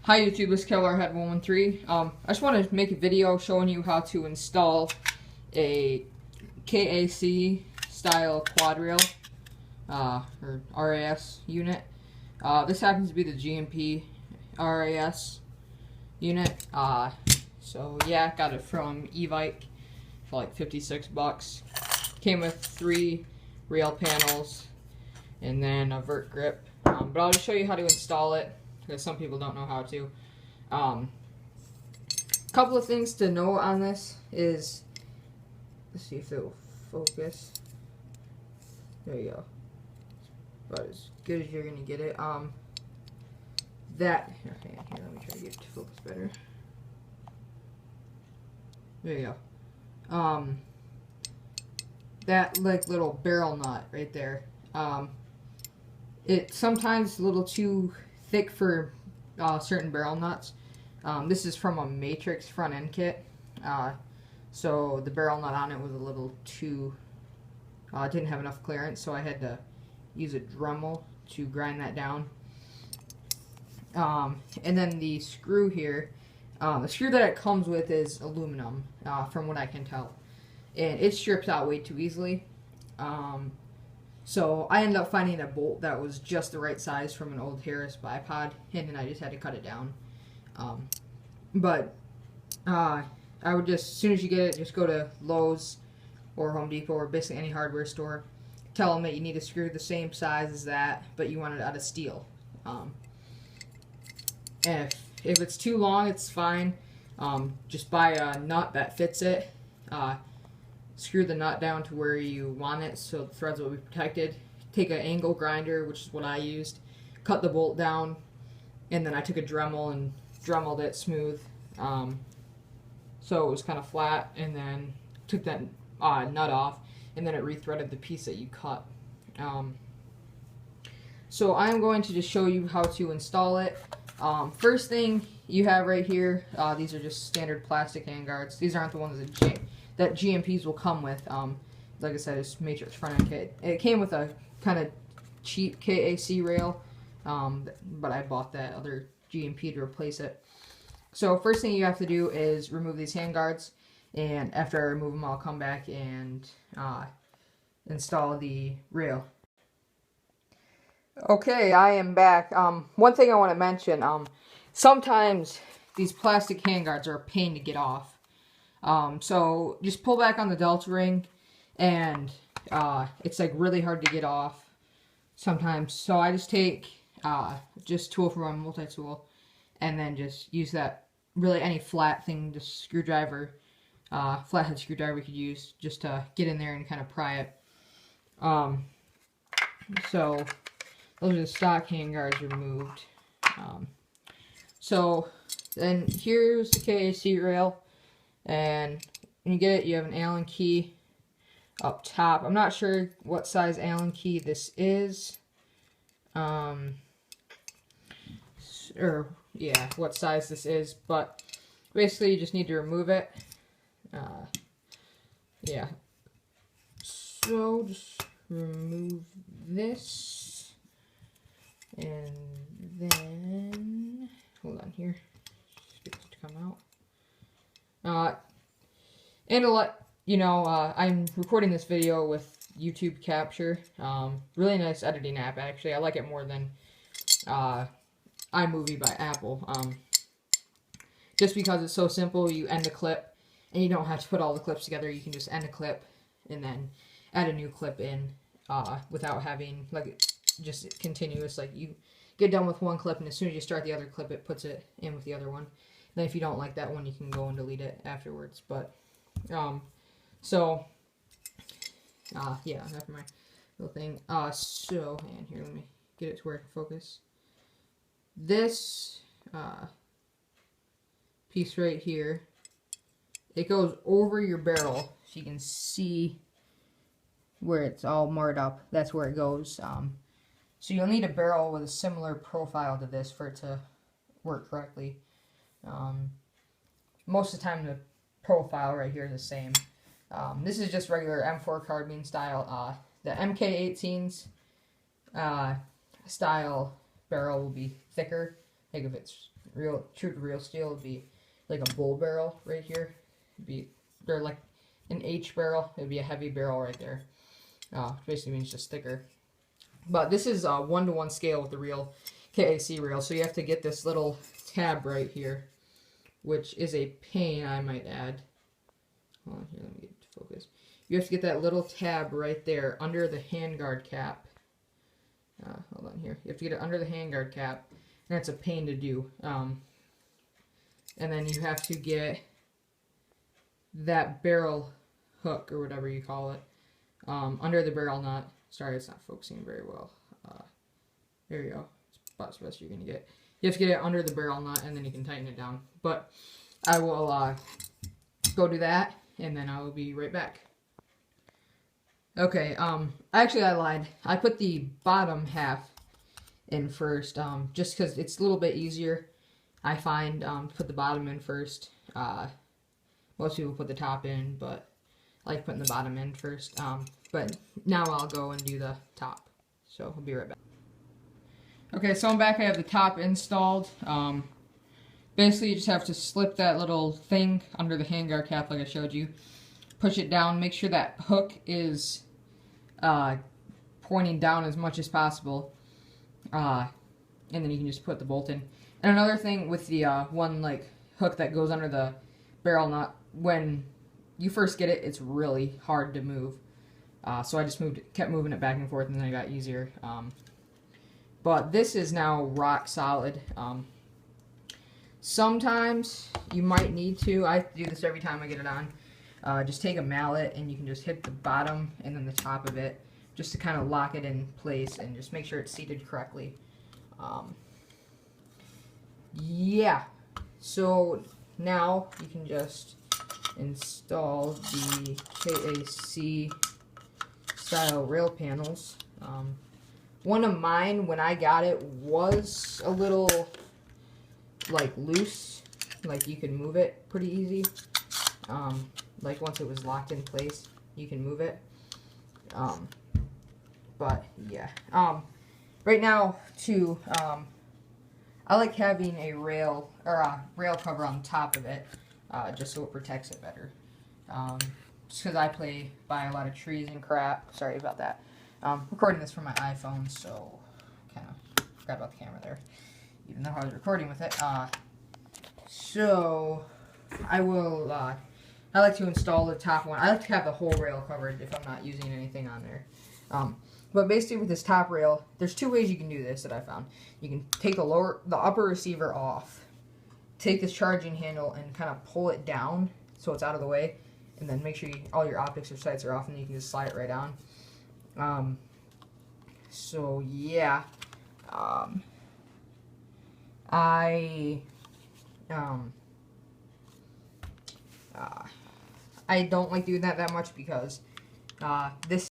Hi YouTube, this is KellerHead113. I just want to make a video showing you how to install a KAC style quad rail or RAS unit. This happens to be the GMP RAS unit. So yeah, got it from Evike for like 56 bucks. Came with 3 rail panels and then a vert grip. But I'll just show you how to install it, because some people don't know how to. Couple of things to know on this is, let's see if it will focus. There you go. About as good as you're gonna get it. Okay, here, let me try to get it to focus better. There you go. That like little barrel nut right there. It's sometimes a little too thick for certain barrel nuts. This is from a Matrix front end kit, so the barrel nut on it was a little too, didn't have enough clearance, so I had to use a Dremel to grind that down. And then the screw here, the screw that it comes with is aluminum, from what I can tell, and it strips out way too easily. So I ended up finding a bolt that was just the right size from an old Harris bipod, and then I just had to cut it down. I would just, as soon as you get it, just go to Lowe's or Home Depot or basically any hardware store. Tell them that you need a screw the same size as that, but you want it out of steel. And if it's too long, it's fine. Just buy a nut that fits it. Screw the nut down to where you want it so the threads will be protected. Take an angle grinder, which is what I used. Cut the bolt down, and then I took a Dremel and Dremeled it smooth, so it was kind of flat, and then took that nut off, and then it rethreaded the piece that you cut. So I'm going to just show you how to install it. First thing you have right here, these are just standard plastic handguards. These aren't the ones that GMPs will come with. Like I said, it's Matrix front end kit. It came with a kind of cheap KAC rail, but I bought that other GMP to replace it. So first thing you have to do is remove these handguards, and after I remove them, I'll come back and install the rail. Okay, I am back. One thing I want to mention, sometimes these plastic handguards are a pain to get off. So just pull back on the delta ring, and it's like really hard to get off sometimes. So I just take just tool from my multi-tool, and then just use that, really any flat thing, just screwdriver, flathead screwdriver you could use just to get in there and kind of pry it. So those are the stock handguards removed. So then here's the KAC rail. And when you get it, you have an Allen key up top. I'm not sure what size Allen key this is. Or, yeah, what size this is. But basically, you just need to remove it. Yeah. So, just remove this. And then, hold on here. Just get this to come out. And to let you know, I'm recording this video with YouTube Capture. Really nice editing app, actually. I like it more than iMovie by Apple. Just because it's so simple, you end the clip, and you don't have to put all the clips together. You can just end a clip, and then add a new clip in, without having, like, just continuous, like, you get done with one clip, and as soon as you start the other clip, it puts it in with the other one. Then if you don't like that one, you can go and delete it afterwards. But, yeah, after my little thing. So, and here, let me get it to where it can focus. This, piece right here, it goes over your barrel, so you can see where it's all marred up. That's where it goes. So you'll need a barrel with a similar profile to this for it to work correctly. Most of the time the profile right here is the same. This is just regular M4 carbine style. The MK18's style barrel will be thicker like if it's real, true to real steel, it'd be like a bull barrel right here. They're like an H barrel. It'd be a heavy barrel right there. Basically means just thicker. But this is a 1-to-1 scale with the real KAC rail, so you have to get this little tab right here, which is a pain, I might add. Hold on here, let me get it to focus. You have to get that little tab right there under the handguard cap. Hold on here. You have to get it under the handguard cap, and that's a pain to do. And then you have to get that barrel hook, or whatever you call it, under the barrel nut. Sorry, it's not focusing very well. There you go. It's about the best you're going to get. You have to get it under the barrel nut, and then you can tighten it down. But I will go do that, and then I will be right back. Okay, actually I lied. I put the bottom half in first, just because it's a little bit easier, I find, to put the bottom in first. Most people put the top in, but I like putting the bottom in first. But now I'll go and do the top. So I'll be right back. Okay, so I'm back. I have the top installed. Basically, you just have to slip that little thing under the handguard cap like I showed you. Push it down. Make sure that hook is pointing down as much as possible. And then you can just put the bolt in. And another thing with the one like hook that goes under the barrel nut, when you first get it, it's really hard to move. So I just kept moving it back and forth, and then it got easier. But this is now rock solid. Sometimes you might need to. I do this every time I get it on. Just take a mallet and you can just hit the bottom and then the top of it, just to kind of lock it in place and just make sure it's seated correctly. Yeah. So now you can just install the KAC style rail panels. One of mine, when I got it, was a little like loose, like you can move it pretty easy. Like once it was locked in place, you can move it. But yeah. Right now too, I like having a rail or a rail cover on top of it, just so it protects it better. Just because I play by a lot of trees and crap. Sorry about that. Recording this from my iPhone, so kind of forgot about the camera there, even though I was recording with it. So I will. I like to install the top one. I like to have the whole rail covered if I'm not using anything on there. But basically, with this top rail, there's two ways you can do this that I found. You can take the upper receiver off, take this charging handle, and kind of pull it down so it's out of the way, and then make sure all your optics or sights are off, and then you can just slide it right down. So yeah, I don't like doing that much because this